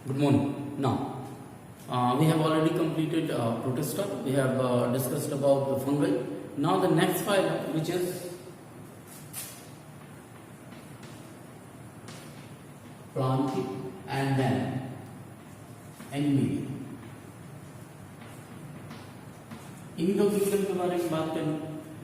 Good morning. Now, we have already completed Protista. We have discussed about the fungi. Now, the next phylum, which is Plantae and then Animalia. इन दो kingdom के बारे में बात करें,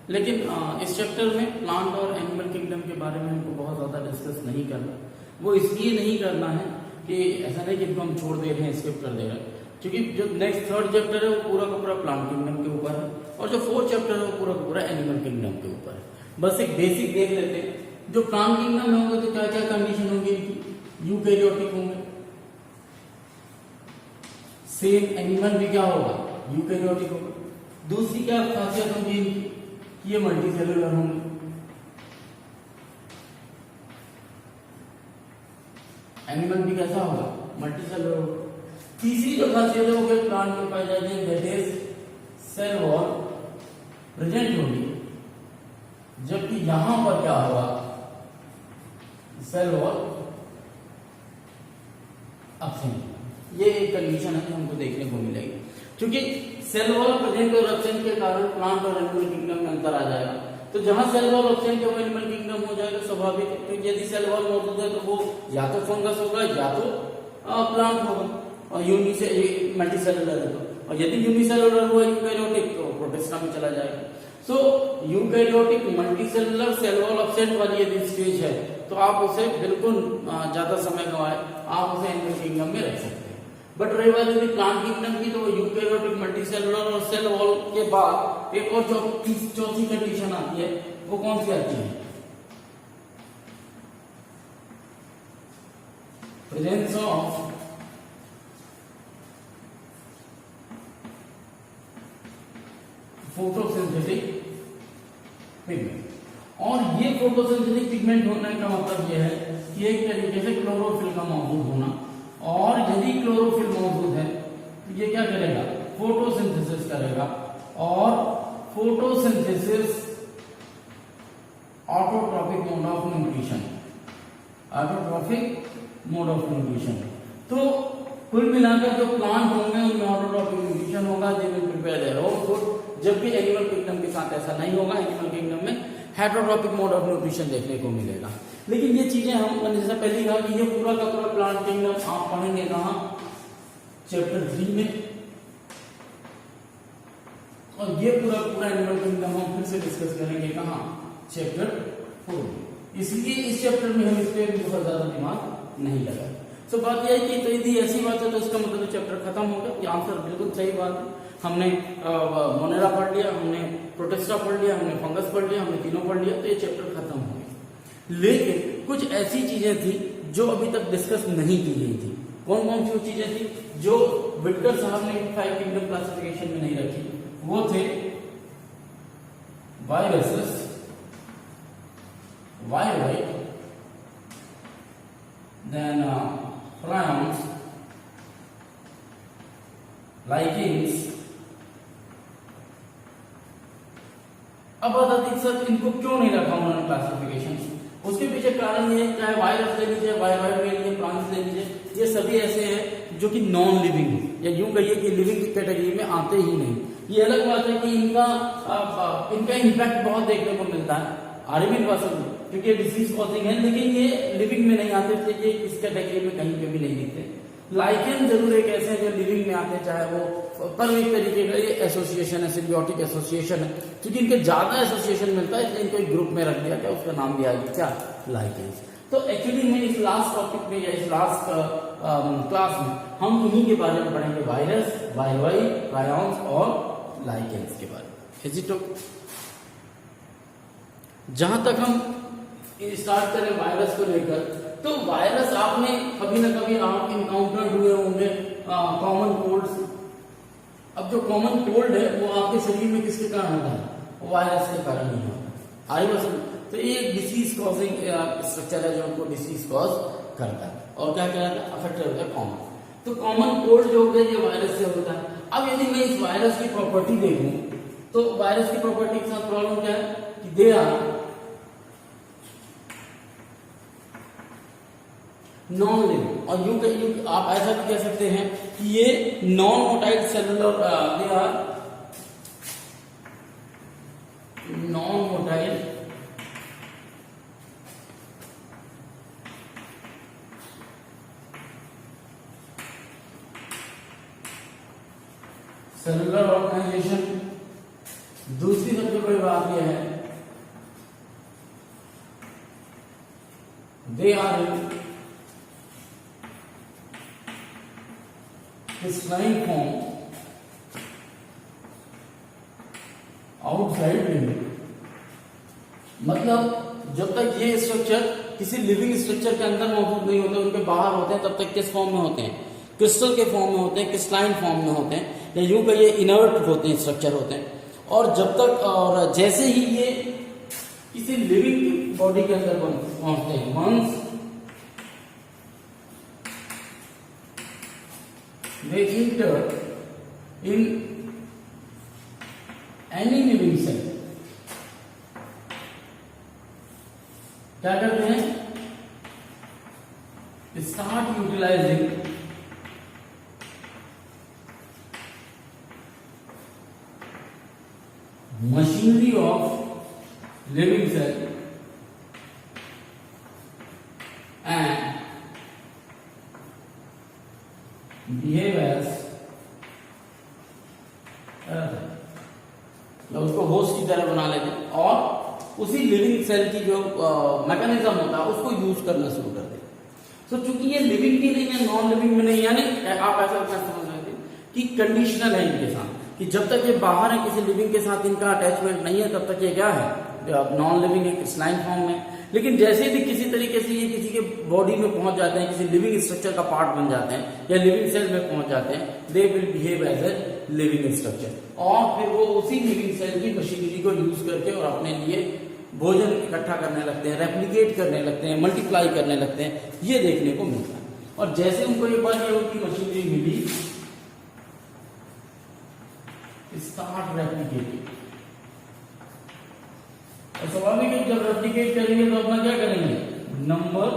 लेकिन इस chapter में प्लांट और एनिमल किंगडम के बारे में हमको बहुत ज्यादा डिस्कस नहीं करना। वो इसलिए नहीं करना है कि ऐसा नहीं कि इनको हम छोड़ दे रहे हैं, स्किप कर दे रहे हैं, क्योंकि जो नेक्स्ट थर्ड चैप्टर है वो पूरा का पूरा प्लांट किंगडम के ऊपर है और जो फोर्थ चैप्टर है वो पूरा का पूरा एनिमल किंगडम के ऊपर है। बस एक बेसिक देख लेते हैं। जो प्लांट किंगडम में होंगे तो क्या क्या कंडीशन होंगी इनकी? यूकैरियोटिक होंगे। सेम एनिमल भी क्या होगा? यूकैरियोटिक होगा। दूसरी क्या खासियत होगी इनकी कि ये मल्टीसेलुलर होंगे। एनिमल भी कैसा होगा? मल्टीसेलुलर होगा। तीसरी जो खासियत है वो क्या प्लांट में पाई जाती है? That is cell wall present होगी, जबकि यहां पर क्या होगा? Cell wall absent. ये एक कंडीशन है जो हमको देखने को मिलेगी, क्योंकि सेल वॉल प्रेजेंट और एब्सेंट के कारण प्लांट और एनिमल किंगडम में अंतर आ जाएगा। तो जहां सेल वॉल एब्सेंट है वो एनिमल किंगडम हो जाएगा, स्वाभाविक है। तो यदि सेल वॉल मौजूद है तो वो या तो फंगस होगा या तो प्लांट होगा, और मल्टीसेलुलर है तो। और यदि यूनिसेलुलर हुआ यूकैरियोटिक तो प्रोटिस्टा में चला जाएगा। So eukaryotic multicellular cell wall absent वाली यदि स्टेज है तो आप उसे बिल्कुल ज्यादा समय गवाए आप उसे एनिमल किंगडम में रख सकते हैं। बट रही बात यदि प्लांट किंगडम की तो वो यूकैरियोटिक मल्टीसेलुलर और सेल वॉल के बाद एक और चौथी कंडीशन आती है। वो कौन सी आती है? Presence of photosynthetic pigment. और ये फोटोसिंथेटिक पिगमेंट होने का मतलब यह है कि एक तरीके से क्लोरोफिल का मौजूद होना, और यदि क्लोरोफिल मौजूद है तो ये क्या करेगा? फोटोसिंथेसिस करेगा। और photosynthesis autotrophic mode of nutrition, autotrophic mode of nutrition. तो कुल मिलाकर जो प्लांट होंगे उनमें ऑटोट्रॉपिक न्यूट्रिशन होगा, they will prepare their own food, जबकि एनिमल किंगडम के साथ ऐसा नहीं होगा। एनिमल किंगडम में हेटेरोट्रॉपिक मोड ऑफ न्यूट्रिशन देखने को मिलेगा। लेकिन ये चीजें हम जैसा पहले कहा कि ये पूरा का पूरा प्लांट किंगडम आप पढ़ेंगे कहां? चैप्टर 3 में। और ये पूरा पूरा एनिमल किंगडम हम फिर से डिस्कस करेंगे कहां? चैप्टर 4 में। इसलिए इस चैप्टर में हम इस पर बहुत ज्यादा दिमाग नहीं लगा। सो बात यह है कि तो यदि ऐसी बात है तो इसका मतलब चैप्टर खत्म हो गया। ये आंसर बिल्कुल सही बात है। हमने मोनेरा पढ़ लिया, हमने प्रोटिस्टा पढ़ लिया, हमने फंगस पढ़ लिया, हमने तीनों पढ़ लिया, तो ये चैप्टर खत्म हो गया। लेकिन कुछ ऐसी चीजें थी जो अभी तक डिस्कस नहीं की गई थी। कौन कौन सी वो चीजें थी जो विटकर साहब ने 5 किंगडम क्लासिफिकेशन में नहीं रखी? वो थे वायरसेस, वायराई, देन प्रायॉन्स, लाइकेन्स। अब बताती सर इनको क्यों नहीं रखा उन्होंने क्लासिफिकेशन? उसके पीछे कारण ये है, चाहे वायरस ले लीजिए, वायराइड ले लीजिए, प्लांट्स ले लीजिए, ये सभी ऐसे हैं जो कि नॉन लिविंग है, या यूं कहिए कि लिविंग कैटेगरी में आते ही नहीं। ये अलग बात है कि इनका इम्पैक्ट बहुत देखने को मिलता है आरबीन पर्सन, क्योंकि डिसीज कॉजिंग है, लेकिन ये लिविंग में नहीं आते थे, ये इस कैटेगरी में कहीं पे भी नहीं दिखते। लाइकेन जरूर एक ऐसे हैं जो लिविंग में आते हैं, चाहे वो पर एक तरीके का ये एसोसिएशन है, सिम्बियोटिक एसोसिएशन है, क्योंकि इनके ज्यादा एसोसिएशन मिलता है इसलिए इनको एक ग्रुप में रख दिया गया, उसका नाम दिया गया क्या? लाइकेन्स। तो एक्चुअली में इस लास्ट टॉपिक में या इस लास्ट क्लास में हम इन्हीं के बारे में पढ़ेंगे, वायरस, वायराई, प्रायॉन्स और लाइकेन्स के बारे में। Is it okay? जहां तक हम स्टार्ट करें वायरस को लेकर, तो वायरस आपने कभी ना कभी आप इनकाउंटर हुए होंगे कॉमन कोल्ड्स। अब जो कॉमन कोल्ड है वो आपके शरीर में किसके कारण होता है? वायरस के कारण ही होता है। आई बस तो ये एक डिसीज कॉजिंग स्ट्रक्चर है जो हमको डिसीज कॉज करता है, और क्या कहलाता है? अफेक्ट होता है कॉमन। तो कॉमन कोल्ड जो होता है ये वायरस से होता है। अब यदि मैं इस वायरस की प्रॉपर्टी देखूं तो वायरस की प्रॉपर्टी के साथ प्रॉब्लम क्या है कि दे आर नॉन लिविंग। और यू आप ऐसा भी कह सकते हैं कि ये non motile cellular, they are non motile cellular organization. दूसरी सबसे बड़ी बात यह है, they are crystalline form outside living. मतलब जब तक ये स्ट्रक्चर किसी लिविंग स्ट्रक्चर के अंदर मौजूद नहीं होते, उनके बाहर होते हैं, तब तक किस फॉर्म में होते हैं? क्रिस्टल के फॉर्म में होते हैं, क्रिस्टलाइन फॉर्म में होते हैं, या यूं कहिए इनर्ट होते हैं, स्ट्रक्चर होते हैं। और जब तक, और जैसे ही ये किसी लिविंग बॉडी के अंदर पहुंचते हैं, once they enter in any living cell, क्या करते हैं? Start utilizing machinery of living cell and behave as, उसको होस्ट की तरह बना लेते हैं और उसी लिविंग सेल की जो मैकेनिज्म होता है उसको यूज करना शुरू कर देते हैं। तो चूंकि ये लिविंग भी नहीं है, नॉन लिविंग में नहीं, यानी आप ऐसा समझ सकते हैं कि कंडीशनल है इनके साथ, कि जब तक ये बाहर है, किसी लिविंग के साथ इनका अटैचमेंट नहीं है, तब तक ये क्या है? नॉन लिविंग है, क्रिस्टलाइन फॉर्म में। लेकिन जैसे भी किसी तरीके से ये किसी के बॉडी में पहुंच जाते हैं, किसी लिविंग स्ट्रक्चर का पार्ट बन जाते हैं या लिविंग सेल में पहुंच जाते हैं, they will behave as a living structure. और फिर वो उसी लिविंग सेल की मशीनरी को यूज करके और अपने लिए भोजन इकट्ठा करने लगते हैं, रेप्लिकेट करने लगते हैं, मल्टीप्लाई करने लगते हैं, ये देखने को मिलता है। और जैसे उनको ये बात उनकी मशीनरी मिली, स्टार्ट रेप्लिकेटिंग। और स्वाभाविक है जब रेप्लिकेट करेंगे तो अपना क्या करेंगे? नंबर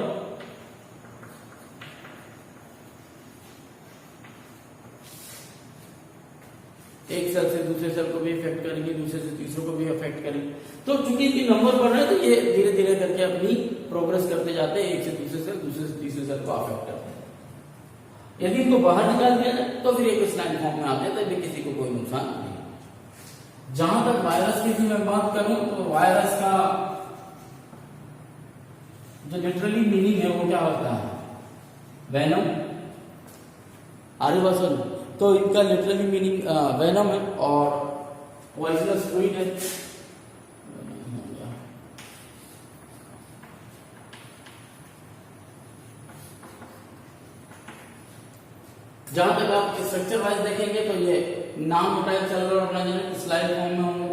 एक सेल से दूसरे सेल को भी इफेक्ट करेंगे, दूसरे से तीसरे को भी इफेक्ट करेंगे। तो चूंकि इनकी नंबर बढ़ रहे हैं तो ये धीरे धीरे करके अपनी प्रोग्रेस करते जाते हैं, एक से दूसरे सेल, दूसरे से तीसरे सेल को अफेक्ट करते हैं। यदि इनको बाहर निकाल दिया जाए तो फिर एक क्रिस्टलाइन फॉर्म में आते हैं, तो भी किसी को कोई नुकसान नहीं। जहां तक वायरस की मैं बात करूं तो वायरस का जो लिटरली मीनिंग है वो क्या होता है? वेनम। आरिवासन, तो इनका लिटरली मीनिंग वेनम है और पॉइजनस फ्लूइड है। जहां तक आप स्ट्रक्चर वाइज देखेंगे तो ये non motile cellular organization slide form में होंगे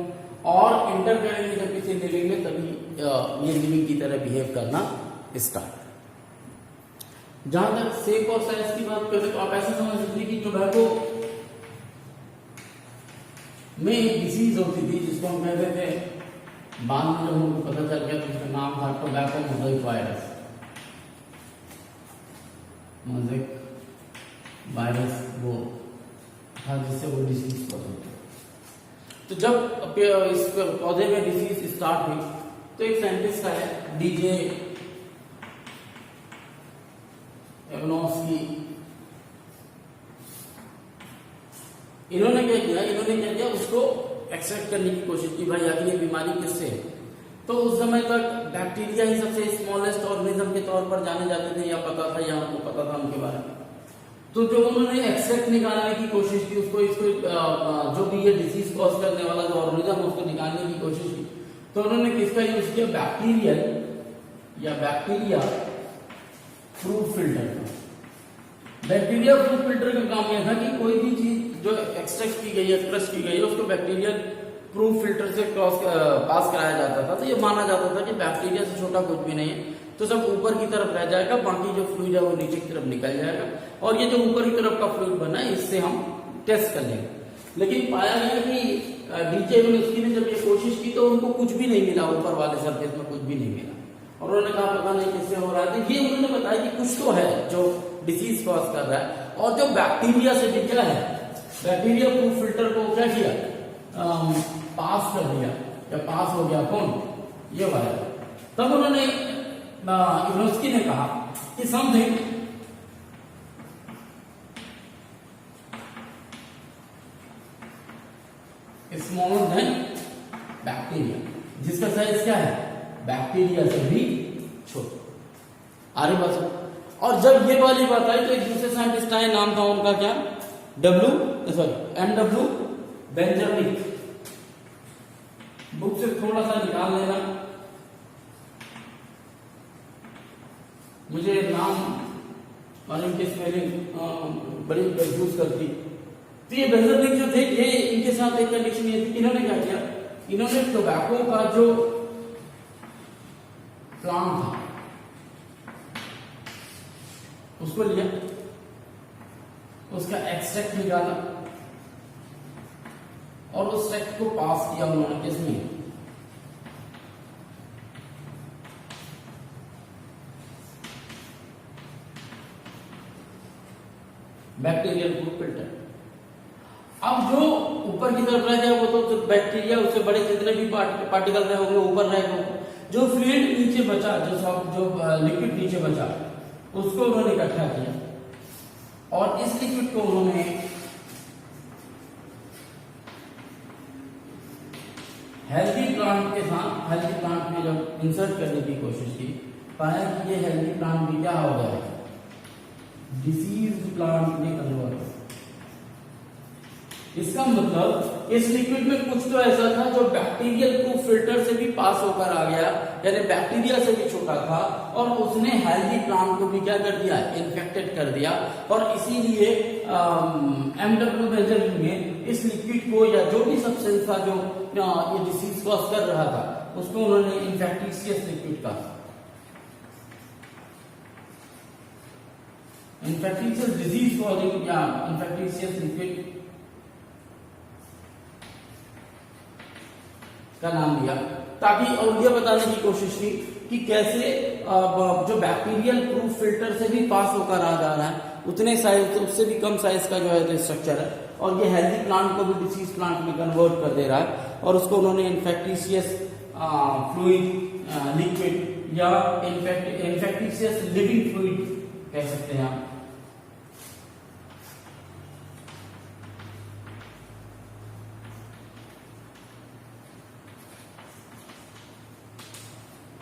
और इंटर करेंगे जब किसी लिविंग में, तभी ये लिविंग की तरह बिहेव करना स्टार्ट। जहां तक शेप और साइज की बात करें तो आप ऐसे समझ सकते हैं कि टोबैको में एक डिसीज होती थी जिसको हम कहते थे, बाद में जब हमको पता चल गया तो उसका नाम था tobacco mosaic virus. Mosaic virus वो था जिससे वो डिसीज पहुंची। तो जब इस पौधे में डिसीज स्टार्ट हुई तो एक साइंटिस्ट है डीजे एवनोस्की, इन्होंने क्या किया उसको एक्सट्रैक्ट करने की कोशिश की, भाई आखिर ये बीमारी किससे है। तो उस समय तक बैक्टीरिया ही सबसे स्मॉलेस्ट ऑर्गेनिज्म के तौर पर जाने जाते थे, या पता था, या उनको पता था उनके बारे में। तो जो उन्होंने एक्सट्रैक्ट निकालने की कोशिश की, उसको इसको जो भी ये डिसीज कॉज करने वाला जो ऑर्गेनिज्म उसको निकालने की कोशिश की, तो उन्होंने किसका यूज किया? बैक्टीरियल या बैक्टीरिया फ्रूट फिल्टर का। बैक्टीरिया फ्रूट फिल्टर का काम यह था कि कोई भी चीज जो एक्सट्रैक्ट की गई है, क्रश की गई है, उसको बैक्टीरियल प्रूफ फिल्टर से पास कराया जाता था। तो ये माना जाता था कि बैक्टीरिया से छोटा कुछ भी नहीं है, तो सब ऊपर की तरफ रह जाएगा, बाकी जो फ्लूइड है वो नीचे की तरफ निकल जाएगा, और ये जो ऊपर की तरफ का फ्लूइड बना है इससे हम टेस्ट कर लेंगे। लेकिन पाया गया कि डीजे एवनोस्की ने जब ये कोशिश की तो उनको कुछ भी नहीं मिला, ऊपर वाले सरफेस में कुछ भी नहीं मिला। और उन्होंने कहा पता नहीं किससे हो रहा है। तो ये उन्होंने बताया कि कुछ तो है जो डिसीज कॉज कर रहा है, और जो बैक्टीरिया से भी क्या है, बैक्टीरिया प्रूफ फिल्टर को क्या किया, पास कर दिया, या पास हो गया कौन, ये वायरस। तब उन्होंने इवनोस्की ने कहा कि समथिंग स्मॉलर देन बैक्टीरिया, जिसका साइज क्या है, बैक्टीरिया से भी छोटा। आगे बढ़ो। और जब ये वाली बात आई तो एक दूसरे साइंटिस्ट आए, नाम था उनका क्या, एमडब्ल्यू बेंजामिन। बुक से थोड़ा सा निकाल लेना, मुझे नाम और इनके स्पेलिंग बड़ी कंफ्यूज करती। तो ये बेंजामिन जो थे, ये इनके साथ एक कंडीशन ये थी कि इन्होंने क्या किया, इन्होंने टोबैको का जो प्लांट था उसको लिया, उसका एक्सट्रैक्ट निकाला और उस एक्सट्रैक्ट को पास किया उन्होंने किसमें, बैक्टीरियल प्रूफ फिल्टर। अब जो ऊपर की तरफ रह गया वो तो बैक्टीरिया, उससे बड़े जितने भी पार्टिकल रहे होंगे ऊपर रहेगा। जो फ्लूइड नीचे बचा, जो लिक्विड नीचे बचा, उसको उन्होंने इकट्ठा किया और इस लिक्विड को उन्होंने हेल्दी प्लांट के साथ, हेल्दी प्लांट में जब इंसर्ट करने की कोशिश की, पाया कि ये हेल्दी प्लांट भी क्या हो गया, डिसीज प्लांट में कन्वर्ट। इसका मतलब इस लिक्विड में कुछ तो ऐसा था जो बैक्टीरियल प्रूफ फिल्टर से भी पास होकर आ गया, यानी बैक्टीरिया से भी छोटा था, और उसने हेल्दी प्लांट को भी क्या कर दिया, इन्फेक्टेड कर दिया। और इसीलिए एमडब्ल्यू बेंजामिन ने इस लिक्विड को, या जो भी सब्सटेंस था जो ये डिसीज कॉज कर रहा था, उसको उन्होंने इन्फेक्टिशियस लिक्विड का, इन्फेक्टिशियस डिजीज कॉजिंग या इन्फेक्टिशियस लिक्विड का नाम दिया, ताकि और ये बताने की कोशिश की कि कैसे जो बैक्टीरियल प्रूफ फिल्टर से भी पास होकर आ जा रहा है, उतने साइज, उससे भी कम साइज का जो है स्ट्रक्चर है, और ये हेल्दी प्लांट को भी डिसीज प्लांट में कन्वर्ट कर दे रहा है। और उसको उन्होंने इन्फेक्टिशियस फ्लूइड लिक्विड या इन्फेक्टिशियस लिविंग फ्लूइड कह सकते हैं आप।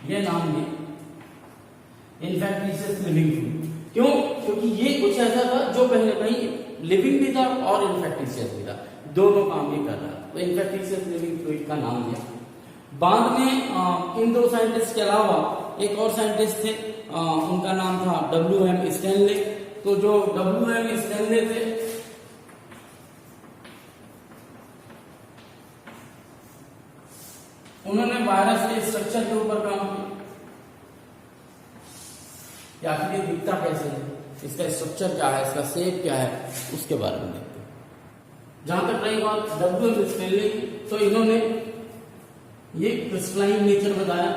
ये नाम है इन्फेक्टिशियस लिविंग फ्लूइड। क्यों? क्योंकि ये कुछ ऐसा था जो कहीं ना कहीं लिविंग भी था और इन्फेक्टिशियस भी था, दोनों काम भी कर रहा था, तो इन्फेक्टिशियस लिविंग फ्लूइड का नाम दिया। बाद में इन दो साइंटिस्ट के अलावा एक और साइंटिस्ट थे, उनका नाम था WM स्टैनले। तो जो WM स्टैनले थे, उन्होंने वायरस के स्ट्रक्चर के ऊपर काम किया कि आखिर ये दिखता कैसे है, इसका स्ट्रक्चर क्या है, इसका शेप क्या है, उसके बारे में देखते हैं। जहां तक रही बात WM स्टैनले की, तो इन्होंने ये क्रिस्टलाइन नेचर बताया,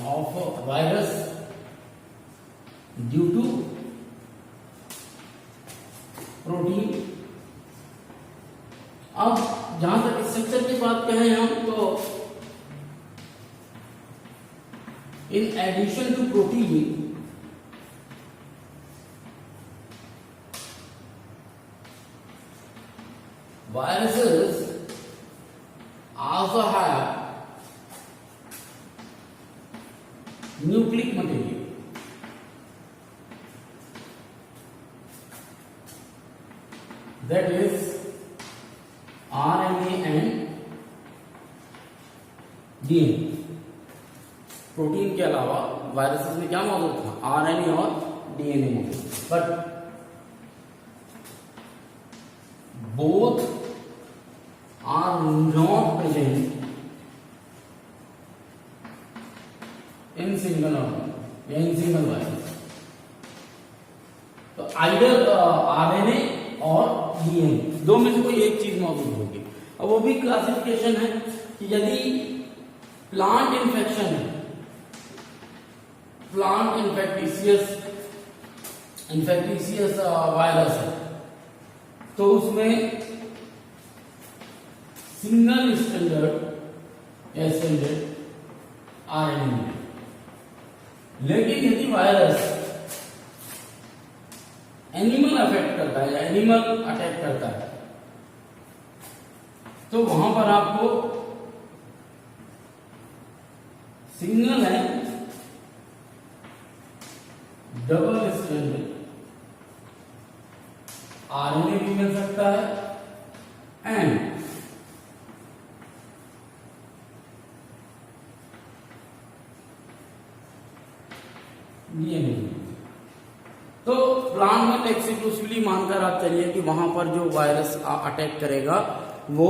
of virus due to protein. अब जहां तक स्ट्रक्चर की बात कहें हम, तो in addition to protein viruses also have nucleic material. That is RNA and DNA. Protein के अलावा वायरसेस में क्या मौजूद था, RNA और DNA मौजूद, but both are not present in single organism या in single virus। तो आइडर RNA और DNA दो में से कोई एक चीज मौजूद होगी। अब वो भी क्लासिफिकेशन है कि यदि प्लांट इन्फेक्शन है, प्लांट इन्फेक्टिशियस वायरस है, तो उसमें सिंगल स्टैंडर्ड आरएनए है। लेकिन यदि वायरस एनिमल अफेक्ट करता है या एनिमल अटैक करता है, तो वहां पर आपको सिंगल है डबल स्ट्रैंडेड आरएनए भी मिल सकता है एंड डीएनए। तो प्लांट में एक्सक्लूसिवली मानकर आप चलिए कि वहां पर जो वायरस अटैक करेगा वो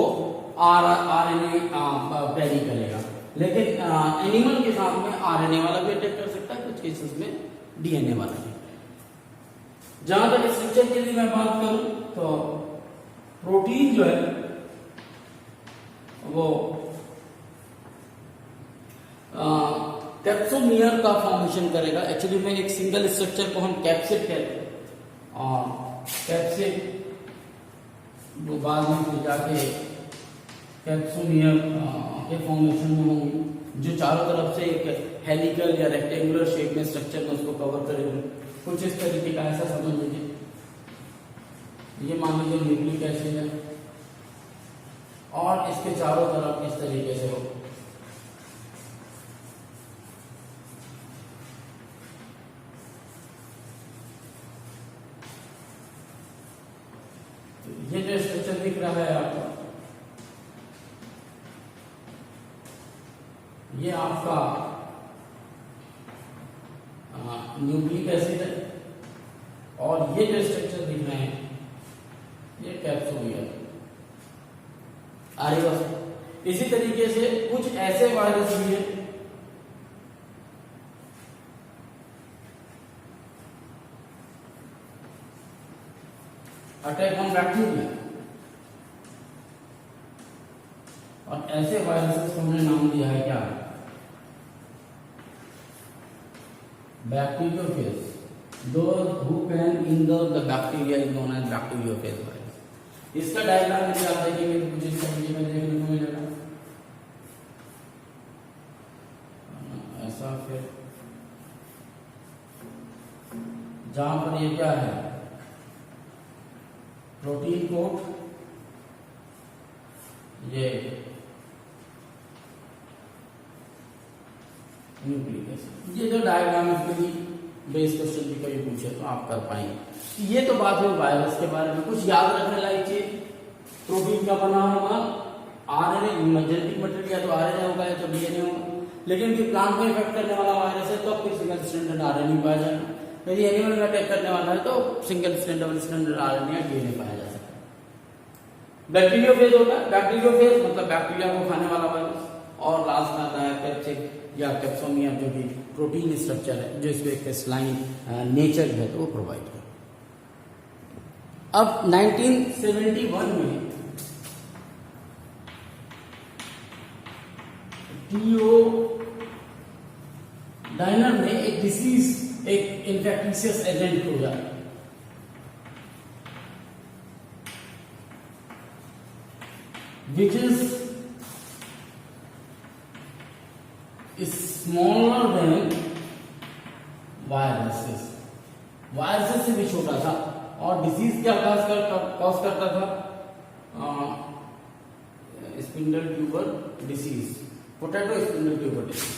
आरएनए कैरी करेगा, लेकिन एनिमल के साथ में आरएनए वाला भी अटैक कर सकता है, कुछ केसेस में डीएनए वाला भी। जहां तक स्ट्रक्चर की यदि मैं बात करूं तो प्रोटीन जो है वो कैप्सोमियर का फॉर्मेशन करेगा। एक्चुअली में एक सिंगल स्ट्रक्चर को हम कैप्सिड कहते हैं और कैप्सिड वो बाद में फिर जाके कैप्सोमियर के फॉर्मेशन में होंगे, जो चारों तरफ से एक हेलिकल या रेक्टेंगुलर शेप में स्ट्रक्चर में उसको कवर करेगा। कुछ इस तरीके का, ऐसा समझ लीजिए। ये मान लीजिए न्यूक्लिक एसिड है और इसके चारों तरफ इस तरीके से हो। ये जो स्ट्रक्चर दिख रहा है आपको, ये आपका न्यूक्लिक एसिड है और ये जो स्ट्रक्चर दिख रहे हैं ये कैप्सोमियर आरिवस। इसी तरीके से कुछ ऐसे वायरस भी है अटैक ऑन बैक्टीरिया, और ऐसे वायरसेस को हमने नाम दिया है क्या, bacteriophage. Those who can engulf the bacteria is known as bacteriophage virus. इसका डायग्राम यदि आप देखेंगे तो कुछ इस तरीके में देखने को मिलेगा। ऐसा फिर जहां पर ये क्या है, प्रोटीन कोट, ये न्यूक्लिक एसिड। ये जो डायग्राम है बेस क्वेश्चन भी कभी पूछे तो आप कर पाएंगे। ये तो बात हुई वायरस के बारे में। कुछ याद रखने लायक चीज, प्रोटीन का बना होगा, आरएनए जेनेटिक मटेरियल या तो आरएनए होगा या तो डीएनए होगा। लेकिन यदि प्लांट में इफेक्ट करने वाला वायरस है तो आपको सिंगल स्ट्रैंडेड आरएनए पाया जाएगा। यदि एनिमल में अटैक करने वाला है तो सिंगल स्ट्रैंडेड आरएनए या डीएनए पाया जा सकता है। बैक्टीरियोफेज होता है, बैक्टीरियोफेज मतलब बैक्टीरिया को खाने वाला वायरस, और लास्ट में आता है कैप्सिड या कैप्सोमियर जो कि प्रोटीन स्ट्रक्चर है जो इसको एक क्रिस्टलाइन नेचर है तो वो प्रोवाइड करे। अब 1971 में टीओ डाइनर ने एक डिसीज, एक इन्फेक्टिशियस एजेंट खोजा which is smaller than viruses। Viruses से भी छोटा था और डिसीज क्या कॉज करता था, spindle tuber disease, potato spindle tuber disease.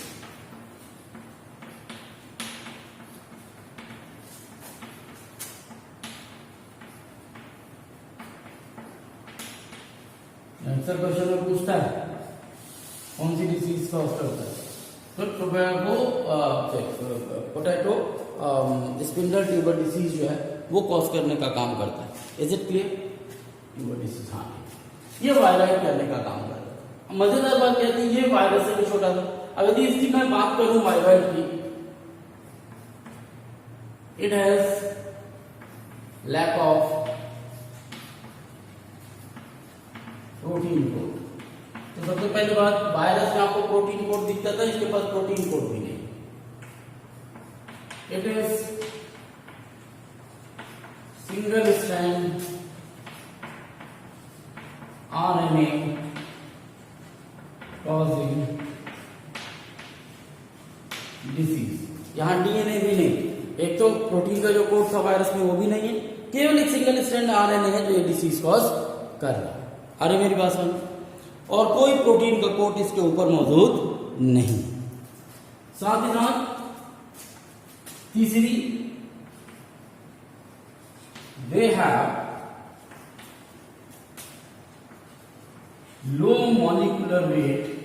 Answer question में पूछता है कौन सी डिसीज कॉज करता है, तो पोटैटो स्पिंडल ट्यूबर डिसीज जो है वो कॉज करने का काम करता है। Is it clear? Tuber disease, हाँ, ये वायरस करने का काम करता है। मजेदार बात कहती है ये वायरस से भी छोटा था। अब यदि इसकी मैं बात करूं वायरस की, it has lack of protein code. तो सबसे पहली बात, वायरस में आपको प्रोटीन कोड दिखता था, इसके पास प्रोटीन कोड भी नहीं। It is single strand RNA causing disease. यहां डीएनए भी नहीं, एक तो प्रोटीन का जो कोड था वायरस में वो भी नहीं है, केवल एक सिंगल स्ट्रैंड RNA है जो ये डिसीज कॉज कर रहा है। अरे मेरी बात सुन, और कोई प्रोटीन का कोड इसके ऊपर मौजूद नहीं। साथ ही साथ तीसरी, they have low molecular weight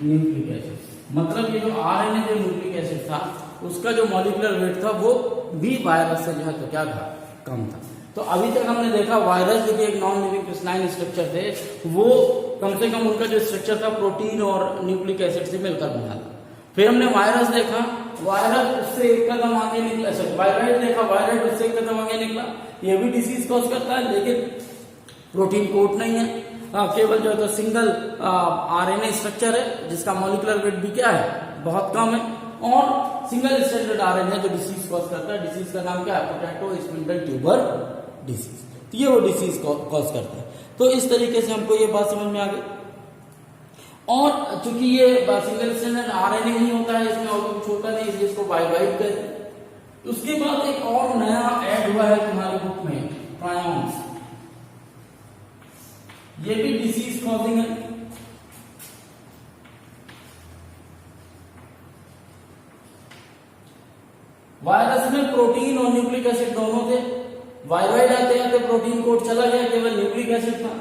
nucleic acid. मतलब ये जो आरएनए जो न्यूक्लिक एसिड था उसका जो मॉलिक्यूलर वेट था वो भी वायरस से जो है तो क्या था, कम था। तो अभी तक हमने देखा वायरस जो कि एक नॉन लिविंग क्रिस्टलाइन स्ट्रक्चर थे, वो कम से कम उनका जो स्ट्रक्चर था प्रोटीन और न्यूक्लिक एसिड से मिलकर बना था। फिर हमने वायरस देखा, वायरस उससे एक कदम आगे निकला, वायराइड देखा, वायराइड उससे एक कदम आगे निकला, ये भी डिसीज कॉज करता है, लेकिन प्रोटीन कोड नहीं है, केवल जो है तो सिंगल आरएनए स्ट्रक्चर है जिसका मॉलिक्यूलर वेट भी क्या है, बहुत कम है, और सिंगल स्ट्रैंडेड आरएनए जो डिसीज कॉज करता है। डिसीज का नाम क्या है, पोटैटो स्पिंडल ट्यूबर डिसीज। तो ये वो डिसीज कॉज करता है। तो इस तरीके से हमको ये बात समझ में आ गई। और चूंकि ये सिंगल स्ट्रैंडेड आरएनए ही होता है, इसमें और कुछ होता नहीं, इसलिए इसको वाइवाइड कहते हैं। उसके बाद एक और नया ऐड हुआ है तुम्हारी बुक में, प्रायोन्स। ये भी डिसीज कॉजिंग है। वायरस में प्रोटीन और न्यूक्लिक एसिड दोनों थे, वायराइड आते आते प्रोटीन कोड चला गया, केवल न्यूक्लिक एसिड था।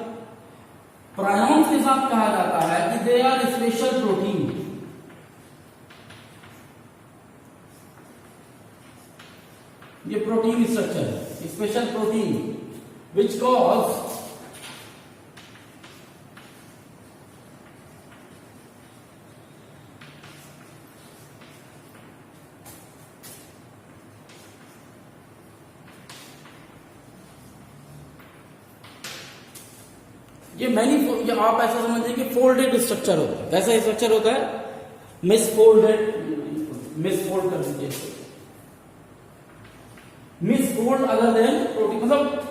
प्रायोन्स के साथ कहा जाता है कि दे आर स्पेशल प्रोटीन। ये प्रोटीन स्ट्रक्चर है, स्पेशल प्रोटीन विच कॉज ये आप ऐसा समझिए कि फोल्डेड स्ट्रक्चर होता है। कैसा स्ट्रक्चर होता है, मिसफोल्ड कर दीजिए, मिसफोल्ड अदर देन प्रोटीन, मतलब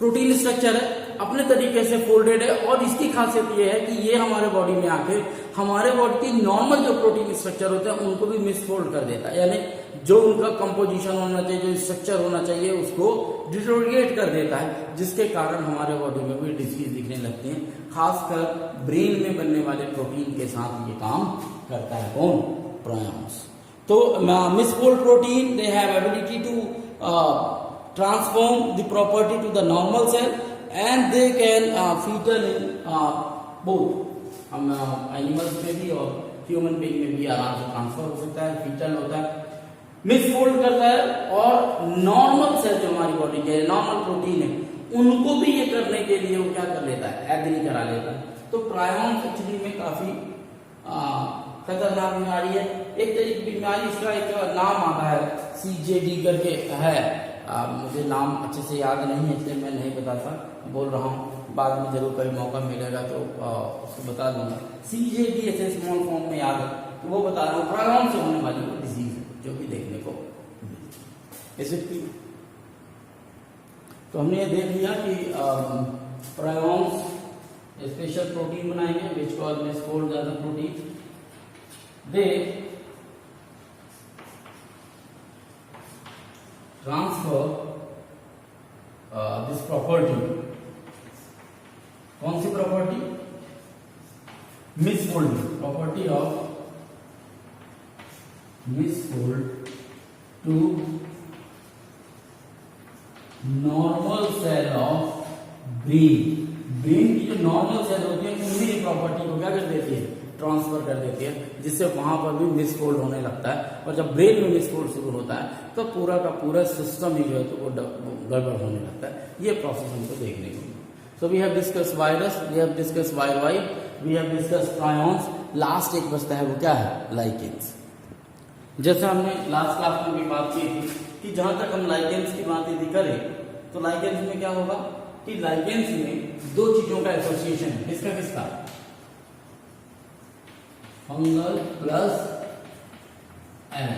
प्रोटीन स्ट्रक्चर है, अपने तरीके से फोल्डेड है, और इसकी खासियत ये है कि ये हमारे बॉडी में आके हमारे बॉडी की नॉर्मल जो प्रोटीन स्ट्रक्चर होते हैं उनको भी मिसफोल्ड कर देता है, यानी जो उनका कंपोजिशन होना चाहिए, जो स्ट्रक्चर होना चाहिए, उसको डिटोरिएट कर देता है, जिसके कारण हमारे बॉडी में भी डिसीज दिखने लगते हैं। खासकर ब्रेन में बनने वाले प्रोटीन के साथ ये काम करता है कौन, प्रायोन्स। तो misfold protein, they have ability to transform the property to the normal cell and they can fetal in both animals में भी और ह्यूमन बीइंग में भी आराम से ट्रांसफर हो सकता है, फीटल होता है, मिसफोल्ड करता है, और नॉर्मल सेल जो हमारी बॉडी के नॉर्मल प्रोटीन है उनको भी ये करने के लिए वो क्या कर लेता है, एग्री करा लेता है। तो प्रायोन्स एक्चुअली में काफी खतरनाक बीमारी है। एक तरीके की बीमारी, इसका एक नाम आता है CJD करके है, मुझे नाम अच्छे से याद नहीं है इसलिए मैं नहीं बताता, बोल रहा हूँ, बाद में जरूर कभी मौका मिलेगा तो उसको बता दूंगा। CJD ऐसे स्मॉल फॉर्म में याद है तो वो बता रहा हूँ, प्रायोन से होने वाली वो डिजीज है जो कि देखने को एसिड की। तो हमने ये देख लिया कि प्रायोन्स स्पेशल प्रोटीन बनाएंगे which cause misfold the protein, they transfer this property, कौन सी property, misfold, property of misfold to normal cell of brain. Brain की जो नॉर्मल सेल होती है उन्हीं प्रॉपर्टी को क्या कर देती है, ट्रांसफर कर देती है, जिससे वहां पर भी मिसफोल्ड होने लगता है, और जब ब्रेन में मिसफोल्ड शुरू होता है तो पूरा का पूरा सिस्टम ही जो है तो वो गड़बड़ होने लगता है। ये प्रोसेस हमको देखने को मिला। So we have discuss virus, we have discuss viroid, we have discuss prions, last एक बचता है वो क्या है, लाइकेंस। जैसे हमने लास्ट क्लास में भी बात की थी कि जहां तक हम लाइकेंस की बात यदि करें तो लाइकेंस में क्या होगा कि लाइकेंस में दो चीजों का एसोसिएशन है। किसका किसका? Fungal plus L.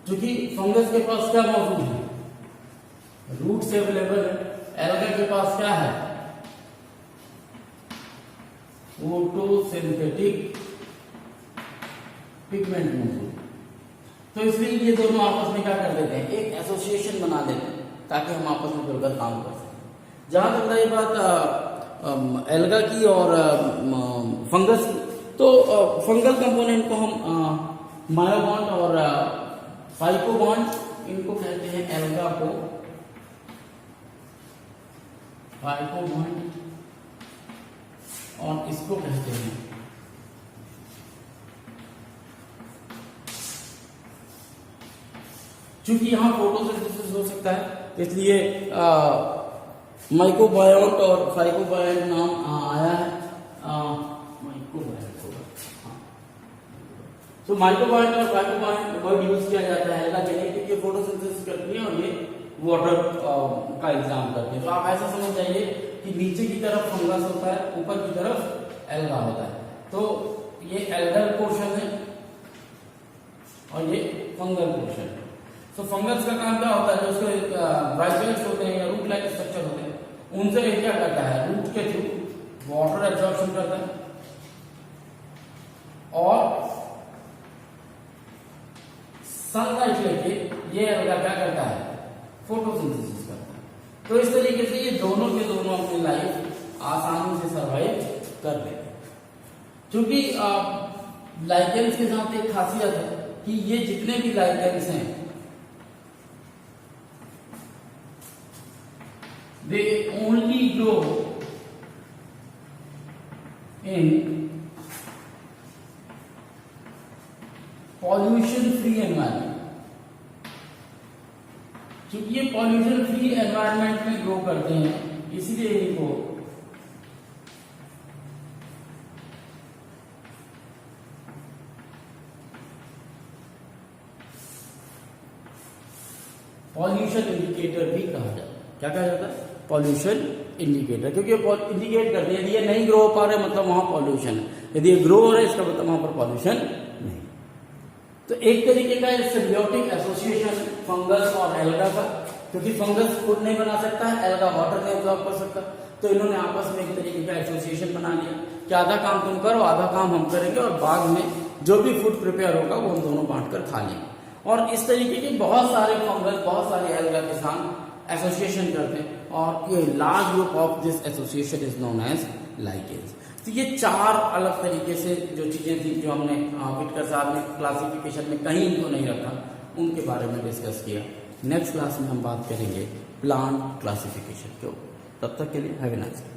क्योंकि फंगस के पास क्या मौजूद है? रूट से अवेलेबल है। एल्गा के पास क्या है? फोटोसिंथेटिक पिगमेंट मौजूद। तो इसलिए ये दोनों आपस में क्या कर देते हैं? एक एसोसिएशन बना देते हैं ताकि हम आपस में मिलकर काम कर सकें। जहां तक रही बात एल्गा की और फंगस की, तो फंगल कंपोनेंट को हम मायोबॉन्ड और फाइकोबॉन्ड इनको कहते हैं एल्गा को फाइकोबॉन्ड और इसको कहते हैं चूंकि यहां फोटोसिंथेसिस हो सकता है इसलिए माइक्रोबायोन्ट और फाइकोबायोन्ट नाम आया है। तो माइक्रोबायोन्ट और फाइकोबायोन्ट वर्ड यूज किया जाता है एल्गा के लिए क्योंकि फोटोसिंथेसिस करती है और ये वाटर का एग्जाम करते हैं। तो आप ऐसा समझ जाइए कि नीचे की तरफ फंगस होता है, ऊपर की तरफ एल्गा होता है। तो ये एल्गल पोर्शन है और ये फंगल पोर्शन है। तो फंगस का काम क्या होता है? जो उसके राइजोइड्स होते हैं या रूट लाइक स्ट्रक्चर होते हैं उनसे ये क्या करता है? रूट के थ्रू वाटर एब्जॉर्प्शन करता है और सनलाइट लेके ये एल्गा क्या करता है? फोटोसिंथेसिस करता है। तो इस तरीके से ये दोनों के दोनों अपनी लाइफ आसानी से सरवाइव कर लेते हैं। क्योंकि लाइकेंस के साथ एक खासियत है कि ये जितने भी लाइकेंस हैं they only grow in pollution free environment। क्योंकि ये पॉल्यूशन फ्री एनवायरनमेंट में ग्रो करते हैं इसलिए इनको पॉल्यूशन इंडिकेटर भी कहा जाता है। क्या कहा जाता है? Pollution indicator. क्योंकि इंडिकेट करते हैं यदि ये नहीं ग्रो हो पा रहे मतलब वहां पॉल्यूशन है, यदि ये ग्रो हो रहा है इसका मतलब वहां पर पॉल्यूशन नहीं। तो एक तरीके का सिम्बियोटिक एसोसिएशन फंगस और एल्गा का, क्योंकि फंगस फूड नहीं बना सकता है, एल्गा वाटर नहीं एब्जॉर्ब कर सकता, तो इन्होंने आपस में एक तरीके का एसोसिएशन बना लिया कि आधा काम तुम करो आधा काम हम करेंगे और बाद में जो भी फूड प्रिपेयर होगा वो हम दोनों बांट कर खा लेंगे। और इस तरीके के बहुत सारे फंगस बहुत सारे एल्गा के साथ एसोसिएशन करते हैं और ये large group of this association is known as lichens. तो ये चार अलग तरीके से जो चीजें थी जो हमने विटकर साहब ने क्लासिफिकेशन में कहीं इनको नहीं रखा उनके बारे में डिस्कस किया। नेक्स्ट क्लास में हम बात करेंगे प्लांट क्लासिफिकेशन के ऊपर। तब तक के लिए हैव अ नाइस डे।